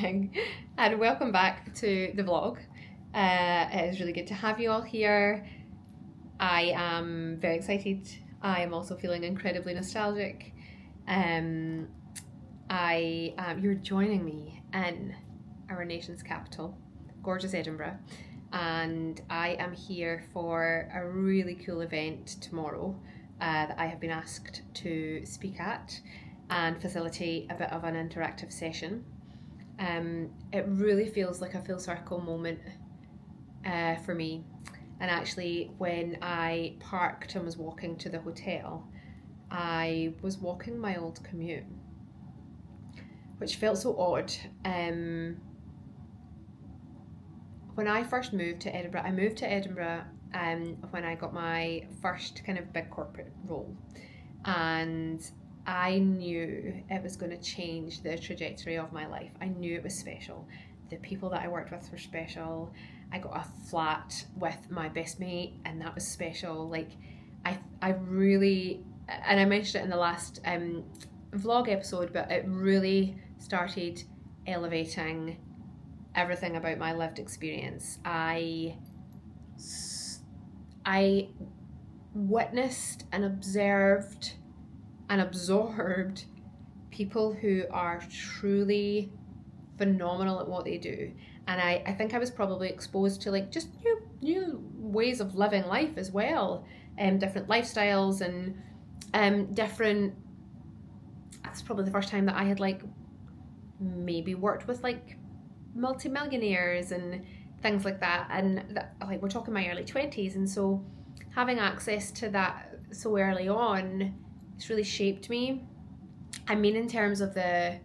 morning and welcome back to the vlog. It is really good to have you all here. I am very excited. I am also feeling incredibly nostalgic. You're joining me in our nation's capital, gorgeous Edinburgh, and I am here for a really cool event tomorrow that I have been asked to speak at and facilitate a bit of an interactive session. It really feels like a full circle moment for me. And actually, when I parked and was walking to the hotel, I was walking my old commute, which felt so odd. When I first moved to Edinburgh, I moved to Edinburgh when I got my first kind of big corporate role, and I knew it was going to change the trajectory of my life. I knew it was special. The people that I worked with were special. I got a flat with my best mate, and that was special. Like, I really, and I mentioned it in the last vlog episode, but it really started elevating everything about my lived experience. I witnessed and observed and absorbed people who are truly phenomenal at what they do. And I think I was probably exposed to like just new ways of living life as well, different lifestyles and different. That's probably the first time that I had like maybe worked with like multi-millionaires and things like that, and like we're talking my early 20s, and so having access to that so early on, it's really shaped me. I mean, in terms of the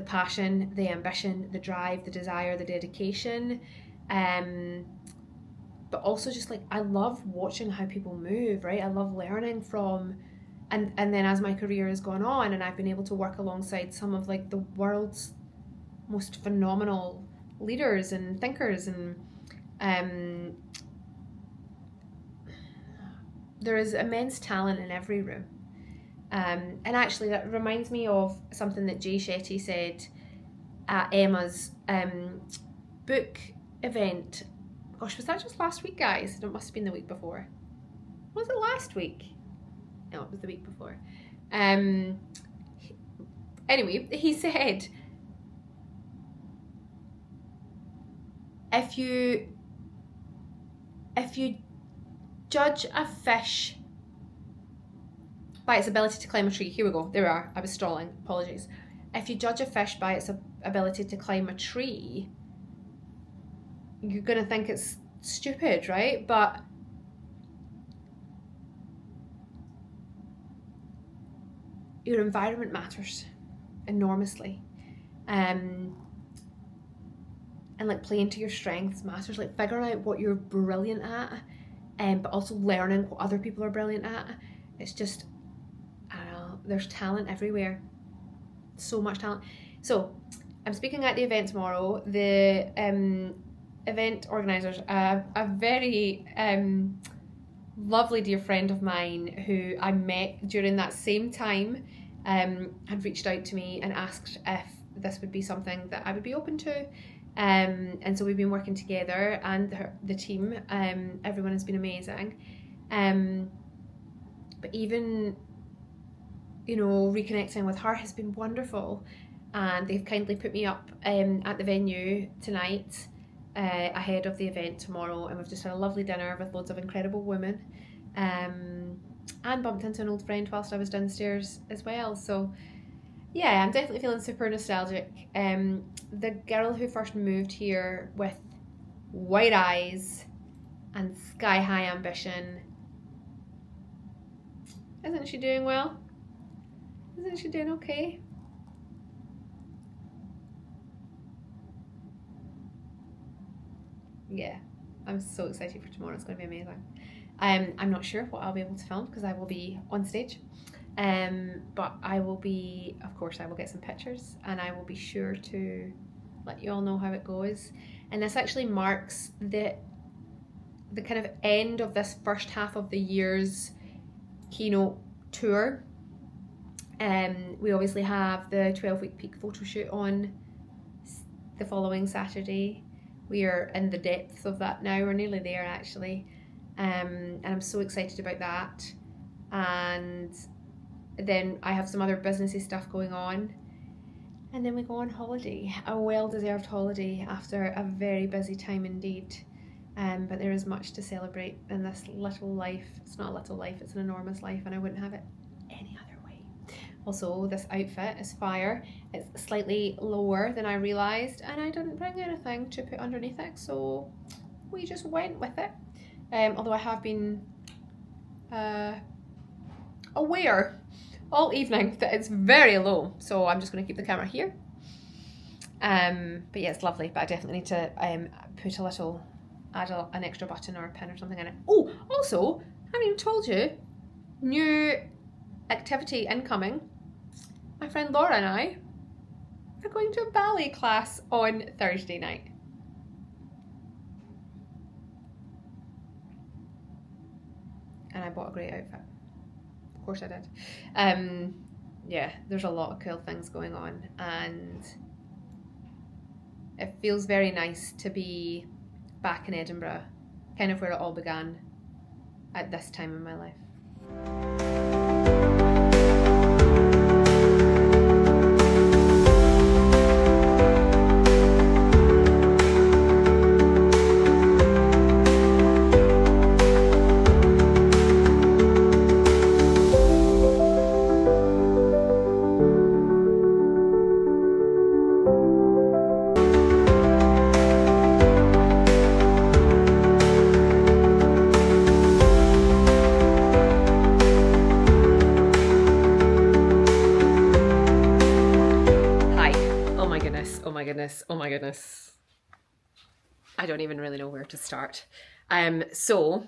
passion, the ambition, the drive, the desire, the dedication, but also just like I love watching how people move, right? I love learning from, and then as my career has gone on and I've been able to work alongside some of like the world's most phenomenal leaders and thinkers, and there is immense talent in every room. And actually that reminds me of something that Jay Shetty said at Emma's book event. Gosh, was that just last week, guys? It must have been the week before. Was it last week? No, it was the week before. Anyway, he said, if you judge a fish by its ability to climb a tree. Here we go. There we are. I was stalling. Apologies. If you judge a fish by its ability to climb a tree, you're going to think it's stupid, right? But your environment matters enormously. And like playing to your strengths matters. Like figuring out what you're brilliant at, but also learning what other people are brilliant at. It's just, there's talent everywhere. So much talent. So I'm speaking at the event tomorrow. The event organisers, a very lovely dear friend of mine who I met during that same time, had reached out to me and asked if this would be something that I would be open to. And so we've been working together, and the team, everyone has been amazing. But even, reconnecting with her has been wonderful, and they've kindly put me up at the venue tonight ahead of the event tomorrow, and we've just had a lovely dinner with loads of incredible women, and bumped into an old friend whilst I was downstairs as well. So yeah, I'm definitely feeling super nostalgic. The girl who first moved here with white eyes and sky high ambition, isn't she doing well? Isn't she doing okay? Yeah, I'm so excited for tomorrow. It's going to be amazing. I'm not sure what I'll be able to film because I will be on stage. But I will be, of course, I will get some pictures, and I will be sure to let you all know how it goes. And this actually marks the kind of end of this first half of the year's Keynote tour. We obviously have the 12-week peak photo shoot on the following Saturday. We are in the depths of that now. We're nearly there actually. And I'm so excited about that. And then I have some other businessy stuff going on. And then we go on holiday, a well-deserved holiday after a very busy time indeed. But there is much to celebrate in this little life. It's not a little life, it's an enormous life, and I wouldn't have it any other way. Also, this outfit is fire. It's slightly lower than I realised, and I didn't bring anything to put underneath it, so we just went with it. Although I have been aware all evening that it's very low, so I'm just going to keep the camera here. But yeah, it's lovely, but I definitely need to put a little, add an extra button or a pin or something in it. Oh, also, I haven't even told you, new activity incoming. My friend Laura and I are going to a ballet class on Thursday night. And I bought a great outfit. Of course I did. Yeah, there's a lot of cool things going on, and it feels very nice to be back in Edinburgh, kind of where it all began at this time in my life. Oh my goodness. I don't even really know where to start. So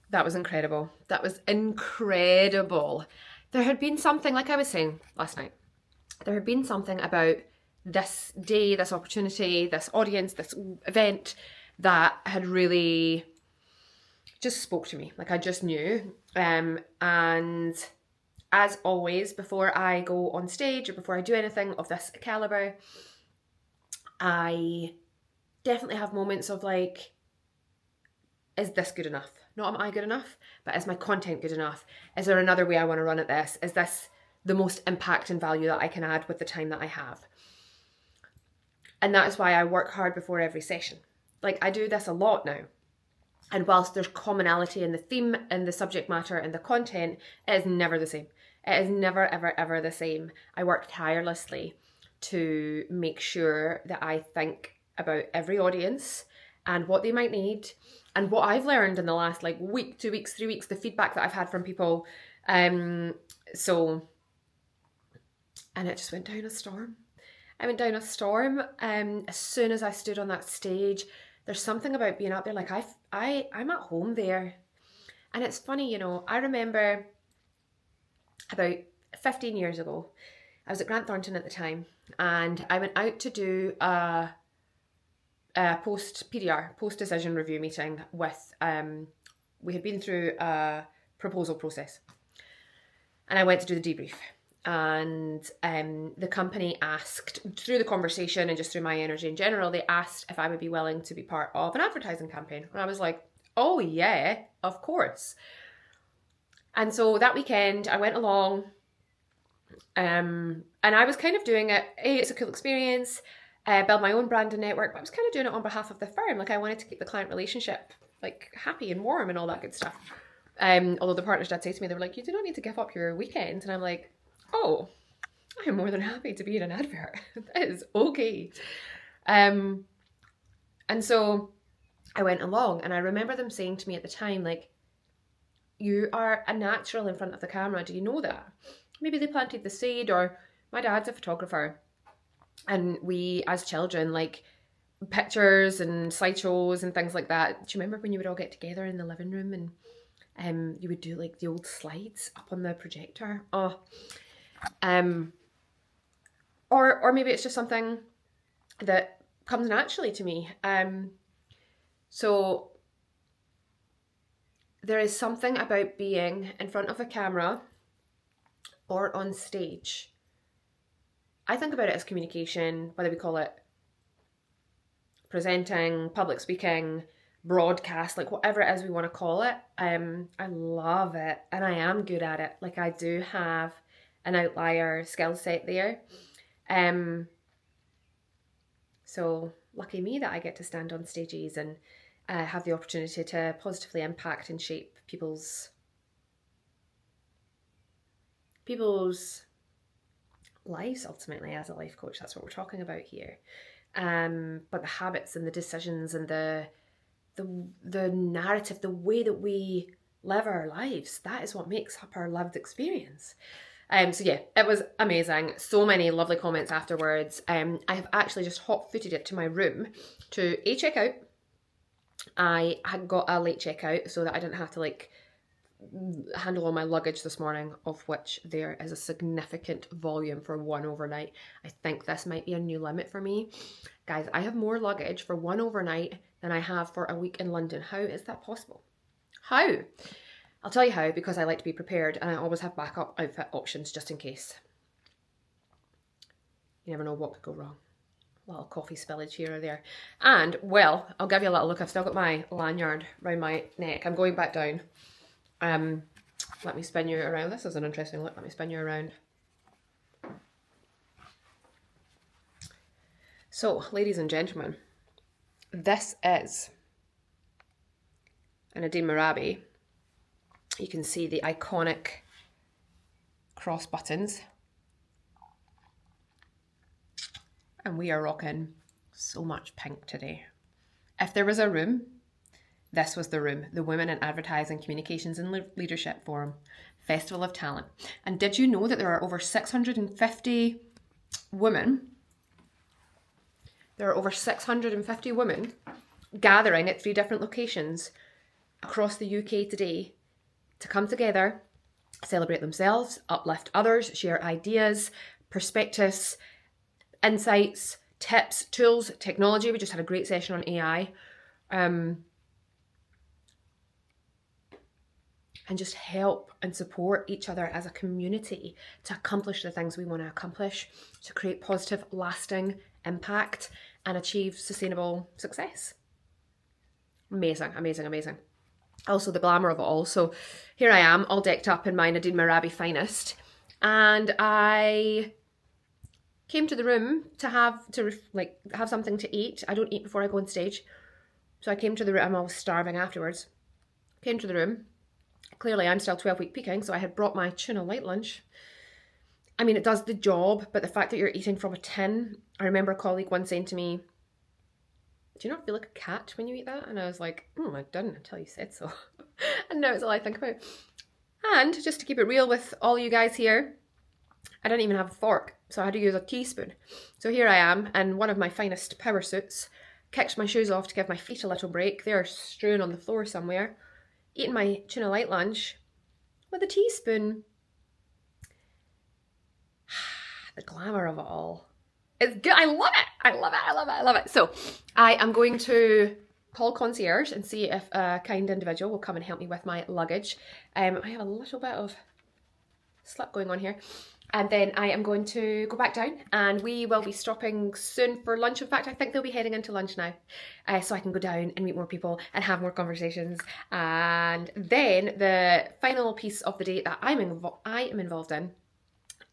that was incredible. That was incredible. There had been something, like I was saying last night, there had been something about this day, this opportunity, this audience, this event that had really just spoke to me. Like I just knew. And as always, before I go on stage or before I do anything of this caliber, I definitely have moments of like, is this good enough? Not am I good enough, but is my content good enough? Is there another way I want to run at this? Is this the most impact and value that I can add with the time that I have? And that is why I work hard before every session. Like I do this a lot now. And whilst there's commonality in the theme and the subject matter and the content, it is never the same. It is never, ever, ever the same. I work tirelessly to make sure that I think about every audience and what they might need and what I've learned in the last like week, 2 weeks, 3 weeks, the feedback that I've had from people. And it just went down a storm. I went down a storm. As soon as I stood on that stage, there's something about being up there. Like I'm at home there. And it's funny, you know, I remember about 15 years ago, I was at Grant Thornton at the time, and I went out to do a post-PDR, post-decision review meeting with, we had been through a proposal process, and I went to do the debrief. And the company asked, through the conversation and just through my energy in general, they asked if I would be willing to be part of an advertising campaign. And I was like, oh yeah, of course. And so that weekend I went along, and I was kind of doing it, it's a cool experience, build my own brand and network, but I was kind of doing it on behalf of the firm. Like I wanted to keep the client relationship like happy and warm and all that good stuff. Although the partners did say to me, they were like, you do not need to give up your weekend. And I'm like, oh, I'm more than happy to be in an advert. That is okay. And so I went along, and I remember them saying to me at the time, like, you are a natural in front of the camera. Do you know that? Maybe they planted the seed, or my dad's a photographer. And we, as children, like pictures and slideshows and things like that. Do you remember when you would all get together in the living room and you would do like the old slides up on the projector? Oh, or maybe it's just something that comes naturally to me. So there is something about being in front of a camera or on stage, I think about it as communication, whether we call it presenting, public speaking, broadcast, like whatever it is we want to call it. I love it, and I am good at it. Like, I do have an outlier skill set there. So lucky me that I get to stand on stages and have the opportunity to positively impact and shape people's lives, ultimately, as a life coach. That's what we're talking about here. But the habits and the decisions and the narrative, the way that we live our lives, that is what makes up our lived experience. So yeah, it was amazing. So many lovely comments afterwards. I have actually just hot-footed it to my room to check out. I had got a late checkout so that I didn't have to like handle all my luggage this morning, of which there is a significant volume for one overnight. I think this might be a new limit for me. Guys, I have more luggage for one overnight than I have for a week in London. How is that possible? How? I'll tell you how, because I like to be prepared and I always have backup outfit options just in case. You never know what could go wrong. A little coffee spillage here or there. And, well, I'll give you a little look. I've still got my lanyard around my neck. I'm going back down. Let me spin you around. This is an interesting look. Let me spin you around. So, ladies and gentlemen, this is an Nadine Marabi. You can see the iconic cross buttons. And we are rocking so much pink today. If there was a room, this was the room. The Women in Advertising, Communications and Leadership Forum, Festival of Talent. And did you know that there are over 650 women? There are over 650 women gathering at 3 different locations across the UK today to come together, celebrate themselves, uplift others, share ideas, perspectives, insights, tips, tools, technology. We just had a great session on AI. And just help and support each other as a community to accomplish the things we want to accomplish, to create positive, lasting impact and achieve sustainable success. Amazing, amazing, amazing. Also the glamour of it all. So here I am, all decked up in my Nadine Marabi finest, and I came to the room to have something to eat. I don't eat before I go on stage, so I came to the room. I'm always starving afterwards. Came to the room. Clearly, I'm still 12-week peaking, so I had brought my tuna light lunch. I mean, it does the job, but the fact that you're eating from a tin. I remember a colleague once saying to me, "Do you not feel like a cat when you eat that?" And I was like, I didn't until you said so. And now it's all I think about. And just to keep it real with all you guys here, I didn't even have a fork, so I had to use a teaspoon. So here I am in one of my finest power suits, kicked my shoes off to give my feet a little break. They're strewn on the floor somewhere, eating my tuna light lunch with a teaspoon. The glamour of it all. It's good. I love it. I love it. I love it. I love it. So I am going to call concierge and see if a kind individual will come and help me with my luggage. I have a little bit of slip going on here. And then I am going to go back down and we will be stopping soon for lunch. In fact, I think they'll be heading into lunch now. So I can go down and meet more people and have more conversations. And then the final piece of the day that I am involved in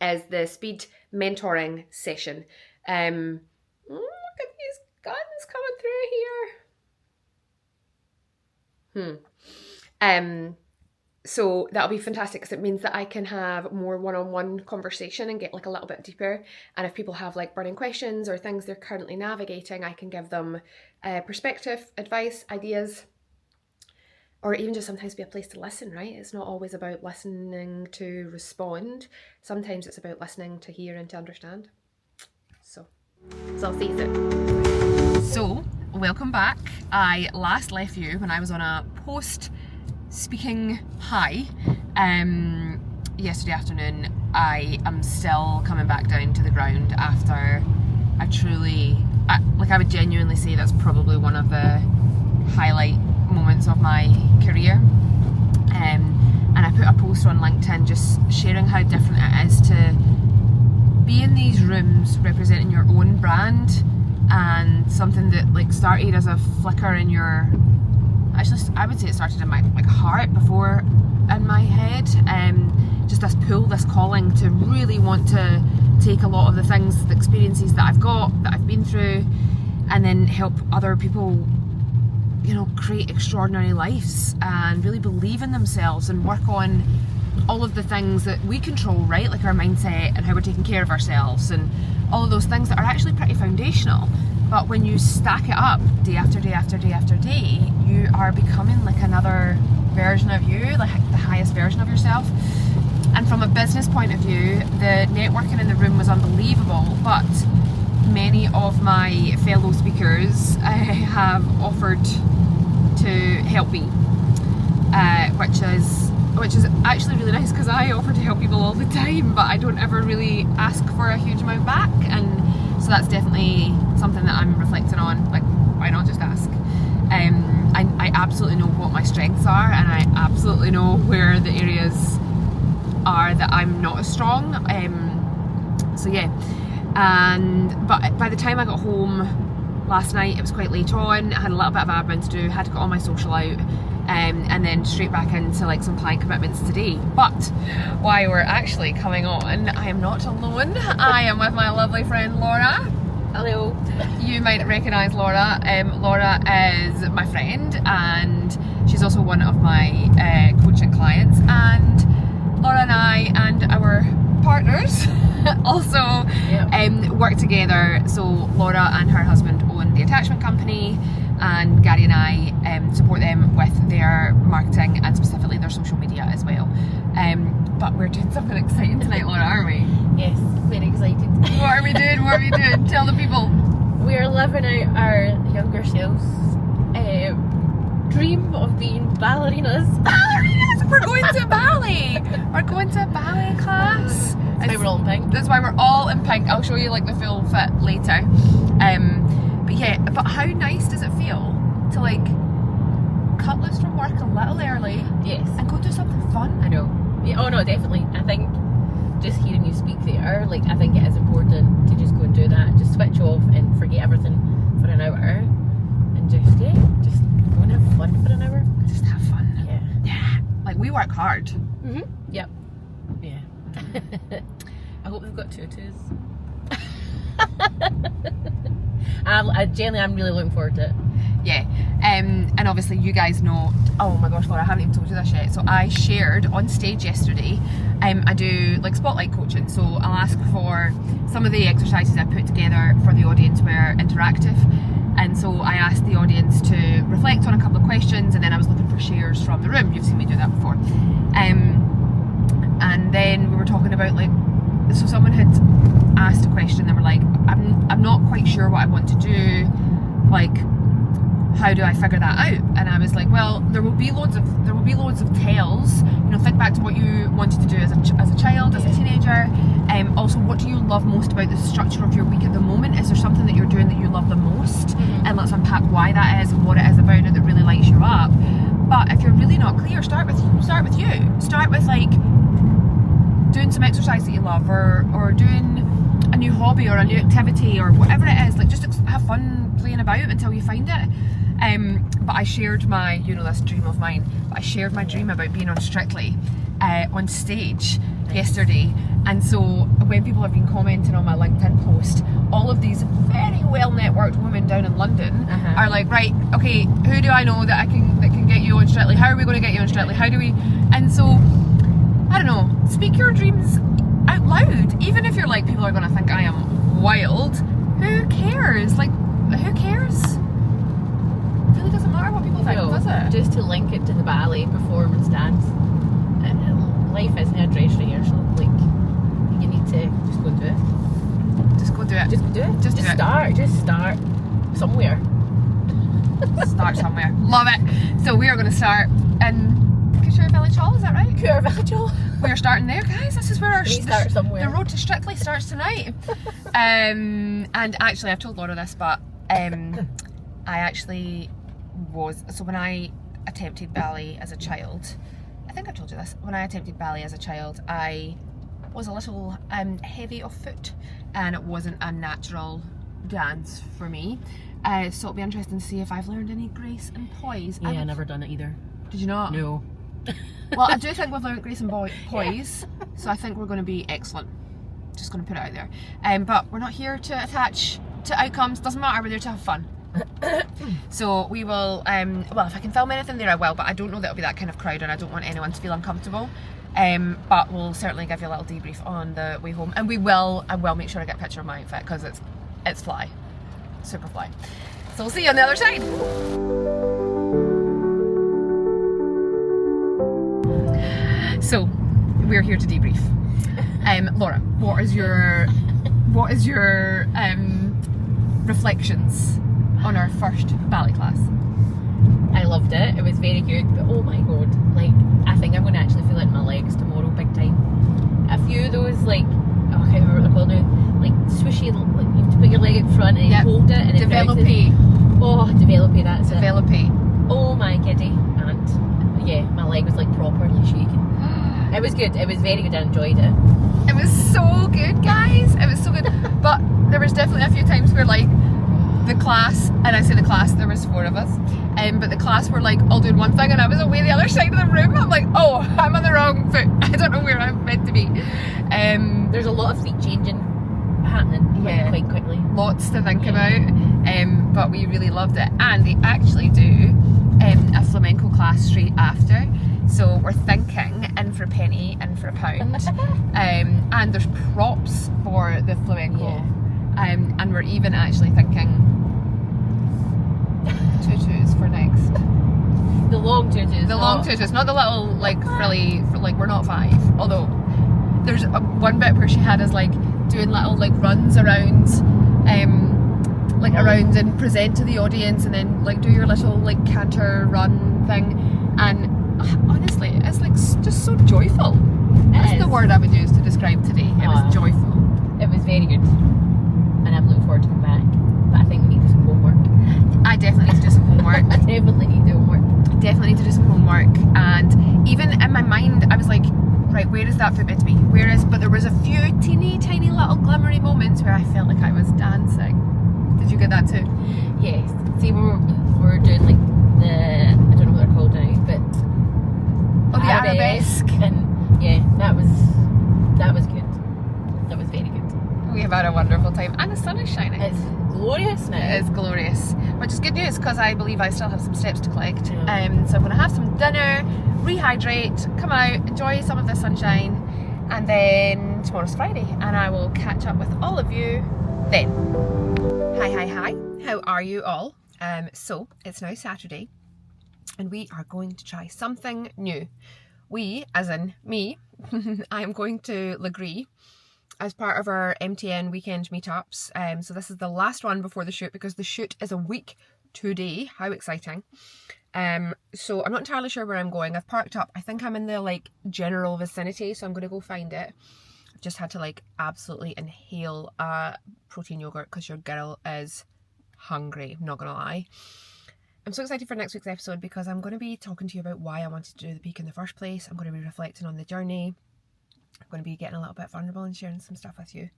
is the speed mentoring session. Look at these guns coming through here. So that'll be fantastic because it means that I can have more one-on-one conversation and get like a little bit deeper. And if people have like burning questions or things they're currently navigating, I can give them perspective, advice, ideas, or even just sometimes be a place to listen, right? It's not always about listening to respond. Sometimes it's about listening to hear and to understand. So I'll see you soon. So welcome back. I last left you when I was on a post-speaking high yesterday afternoon. I am still coming back down to the ground after I would genuinely say that's probably one of the highlight moments of my career. And and I put a post on LinkedIn just sharing how different it is to be in these rooms representing your own brand, and something that like started as a flicker in your, actually I would say it started in my like heart before in my head, just this pull, this calling to really want to take a lot of the things, the experiences that I've got, that I've been through, and then help other people, you know, create extraordinary lives and really believe in themselves and work on all of the things that we control, right? Like our mindset and how we're taking care of ourselves and all of those things that are actually pretty foundational. But when you stack it up day after day after day after day, you are becoming like another version of you, like the highest version of yourself. And from a business point of view, the networking in the room was unbelievable, but many of my fellow speakers have offered to help me, which is actually really nice, because I offer to help people all the time, but I don't ever really ask for a huge amount back, and so that's definitely something that I'm reflecting on. Like, why not just ask? I absolutely know what my strengths are, and I absolutely know where the areas are that I'm not as strong. So yeah, but by the time I got home last night, it was quite late on. I had a little bit of admin to do, had to get all my social out, and then straight back into like some client commitments today. But while we're actually coming on, I am not alone. I am with my lovely friend Laura. Hello. You might recognise Laura. Laura is my friend, and she's also one of my coaching clients, and Laura and I and our partners also work together. So Laura and her husband own the attachment company, and Gary and I support them with their marketing and specifically their social media as well. But we're doing something exciting tonight, Laura, aren't we? Yes, very excited. What are we doing? What are we doing? Tell the people. We're living out our younger selves dream of being ballerinas. Ballerinas! We're going to ballet. We're going to a ballet class. That's why we're all in pink. That's why we're all in pink. I'll show you like the full fit later. But yeah, but how nice does it feel to like cut loose from work a little early? Yes. And go do something fun? I know. Yeah, oh no, definitely. I think just hearing you speak there, like I think it is important to just go and do that. Just switch off and forget everything for an hour, and just go and have fun for an hour. Just have fun. Yeah. Yeah. Like we work hard. Mhm. Yep. Yeah. I hope they've got tutus. I'm really looking forward to it. Yeah, and obviously you guys know, oh my gosh Laura, I haven't even told you this yet, so I shared on stage yesterday, I do like spotlight coaching, so I'll ask for some of the exercises I put together for the audience were interactive, and so I asked the audience to reflect on a couple of questions, and then I was looking for shares from the room. You've seen me do that before. And then we were talking about like, so someone had asked a question, they were like, I'm not quite sure what I want to do, like how do I figure that out? And I was like, well, there will be loads of tales. You know, think back to what you wanted to do as a child, as a teenager. Also, what do you love most about the structure of your week at the moment? Is there something that you're doing that you love the most? Mm-hmm. And let's unpack why that is and what it is about it that really lights you up. But if you're really not clear, start with you. Start with like doing some exercise that you love, or doing a new hobby or a new activity or whatever it is. Like just have fun playing about until you find it. But I shared my, you know, this dream of mine, but I shared my dream about being on Strictly on stage yesterday, and so when people have been commenting on my LinkedIn post, all of these very well networked women down in London are like, right, okay, who do I know that can get you on Strictly? How are we going to get you on Strictly? How do we? And so I don't know, speak your dreams out loud, even if you're like, people are going to think I am wild. Who cares? Like, who cares? It really doesn't matter what people think, does it? Just to link it to the ballet performance dance, life isn't a dress rehearsal. Like, you need to just go and do it. Just go do it. Just go do it. Just start. Just start somewhere. Start somewhere. Love it. So we are going to start in Keynote Village Hall, is that right? Keynote Village Hall. We're starting there, guys. This is where our start somewhere. The road to Strictly starts tonight. And actually, I've told Laura this, but I actually was, so when I attempted ballet as a child, I think I told you this, when I attempted ballet as a child, I was a little heavy of foot, and it wasn't a natural dance for me. So it'll be interesting to see if I've learned any grace and poise. Yeah, I never done it either. Did you not? No. Well, I do think we've learned grace and poise, so I think we're going to be excellent. Just going to put it out there. But we're not here to attach to outcomes. Doesn't matter. We're there to have fun. So we will. Well, if I can film anything there, I will. But I don't know that it'll be that kind of crowd, and I don't want anyone to feel uncomfortable. But we'll certainly give you a little debrief on the way home, and I will make sure I get a picture of my outfit because it's fly, super fly. So we'll see you on the other side. So we're here to debrief. Laura, what is your reflections on our first ballet class? I loved it. It was very good, but oh my god, like I think I'm going to actually feel it in my legs tomorrow, big time. A few of those, like, oh, I can't remember what they're called now, like swishy, like you have to put your leg in front and you hold it and it Developy. Oh, developy, that's Developy. it. Oh my giddy, and yeah, my leg was like properly shaking. It was good. It was very good. I enjoyed it. It was so good, guys. It was so good. But there was definitely a few times where, like, the class, and I say the class, there was 4 of us, but the class were like all doing one thing and I was away the other side of the room. I'm like, oh, I'm on the wrong foot. I don't know where I'm meant to be. There's a lot of feet changing happening quite quickly. Lots to think about, but we really loved it. And they actually do a flamenco class straight after. So we're thinking in for a penny, in for a pound. And there's props for the flamenco. And we're even actually thinking tutus for next. The long tutus. The long tutus, not the little like frilly, like we're not 5. Although there's one bit where she had us like doing little like runs around, around and present to the audience, and then like do your little like canter run thing. And honestly, it's like just so joyful. That's the word I would use to describe today. It was joyful. It was very good. And I'm looking forward to coming back. But I think we need to do some homework. I definitely need to do some homework. I definitely need to do homework. Definitely need to do some homework. And even in my mind, I was like, right, where is that foot meant to be? Where is? But there was a few teeny tiny little glimmery moments where I felt like I was dancing. Did you get that too? Yes. See, we're doing like the, I don't know what they're called now, but the arabesque. And yeah, that was good. That was very good. We have had a wonderful time, and the sun is shining. It's glorious now. It is glorious, which is good news because I believe I still have some steps to collect. So I'm going to have some dinner, rehydrate, come out, enjoy some of the sunshine, and then tomorrow's Friday, and I will catch up with all of you then. Hi, how are you all? So it's now Saturday, and we are going to try something new. We, as in me, I am going to Lagree as part of our MTN weekend meetups. So this is the last one before the shoot, because the shoot is a week today. How exciting. So I'm not entirely sure where I'm going. I've parked up. I think I'm in the like general vicinity, so I'm going to go find it. I've just had to like absolutely inhale a protein yogurt because your girl is hungry, I'm not going to lie. I'm so excited for next week's episode because I'm going to be talking to you about why I wanted to do the peak in the first place. I'm going to be reflecting on the journey. I'm going to be getting a little bit vulnerable and sharing some stuff with you.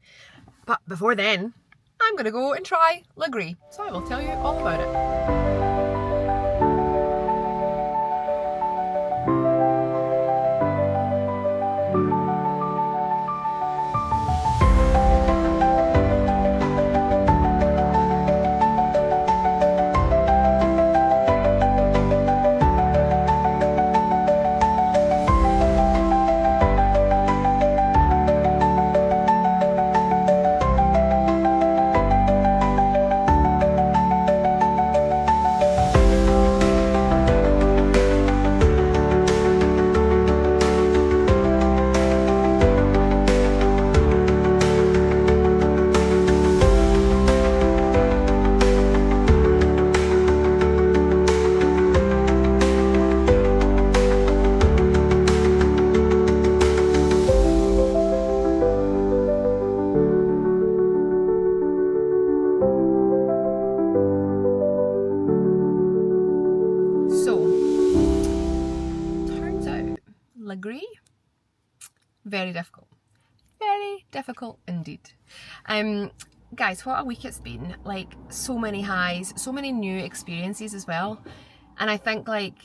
But before then, I'm going to go and try Lagree. So I will tell you all about it. very difficult. Very difficult indeed. Guys, what a week it's been. Like, so many highs, so many new experiences as well. And I think, like,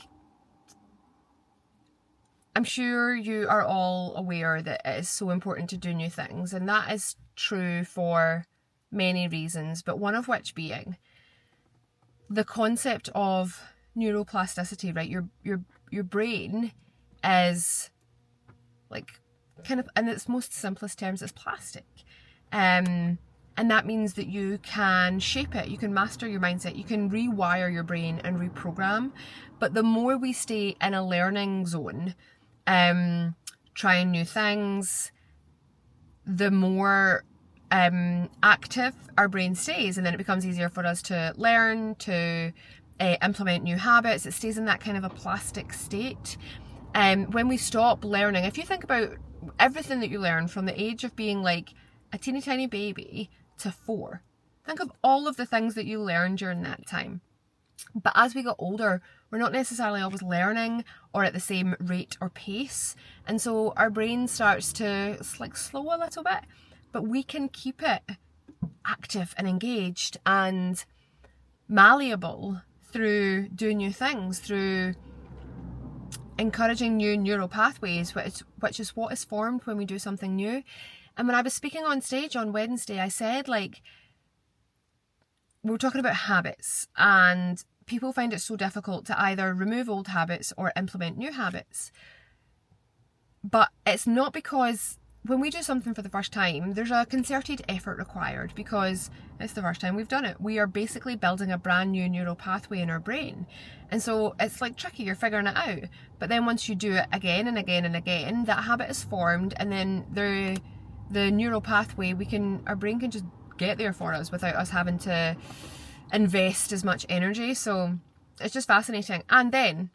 I'm sure you are all aware that it is so important to do new things, and that is true for many reasons, but one of which being the concept of neuroplasticity, right? Your brain is, like, kind of, in its most simplest terms, it's plastic. And that means that you can shape it, you can master your mindset, you can rewire your brain and reprogram. But the more we stay in a learning zone, trying new things, the more active our brain stays, and then it becomes easier for us to learn, to implement new habits. It stays in that kind of a plastic state. When we stop learning, if you think about everything that you learn from the age of being like a teeny tiny baby to 4, think of all of the things that you learned during that time. But as we get older, we're not necessarily always learning or at the same rate or pace. And so our brain starts to like slow a little bit, but we can keep it active and engaged and malleable through doing new things, through encouraging new neural pathways, which is what is formed when we do something new. And when I was speaking on stage on Wednesday, I said, like, we were talking about habits, and people find it so difficult to either remove old habits or implement new habits. But it's not because when we do something for the first time, there's a concerted effort required because it's the first time we've done it. We are basically building a brand new neural pathway in our brain. And so it's like tricky, you're figuring it out. But then once you do it again and again and again, that habit is formed, and then the neural pathway, our brain can just get there for us without us having to invest as much energy. So it's just fascinating. And then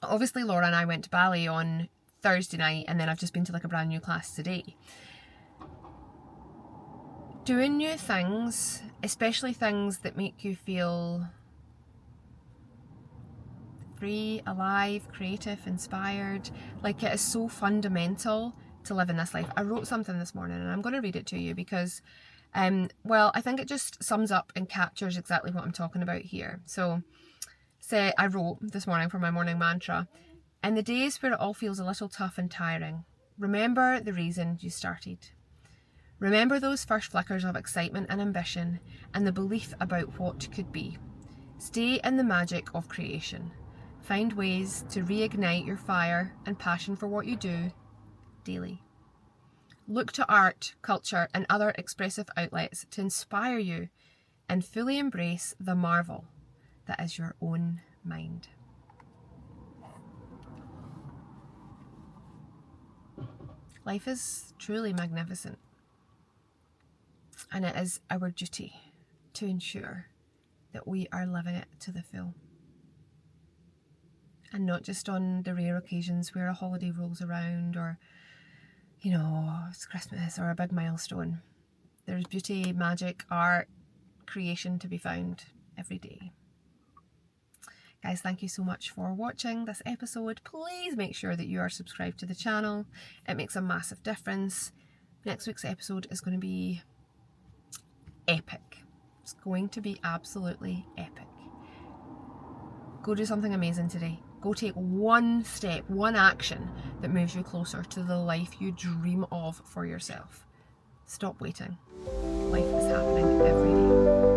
obviously Laura and I went to Ballet on Thursday night, and then I've just been to like a brand new class today. Doing new things, especially things that make you feel free, alive, creative, inspired, like, it is so fundamental to live in this life. I wrote something this morning and I'm going to read it to you because well, I think it just sums up and captures exactly what I'm talking about here. So I wrote this morning for my morning mantra: in the days where it all feels a little tough and tiring, remember the reason you started. Remember those first flickers of excitement and ambition and the belief about what could be. Stay in the magic of creation. Find ways to reignite your fire and passion for what you do daily. Look to art, culture, and other expressive outlets to inspire you, and fully embrace the marvel that is your own mind. Life is truly magnificent, and it is our duty to ensure that we are living it to the full. And not just on the rare occasions where a holiday rolls around, or, you know, it's Christmas or a big milestone. There's beauty, magic, art, creation to be found every day. Guys, thank you so much for watching this episode. Please make sure that you are subscribed to the channel. It makes a massive difference. Next week's episode is going to be epic. It's going to be absolutely epic. Go do something amazing today. Go take one step, one action that moves you closer to the life you dream of for yourself. Stop waiting. Life is happening every day.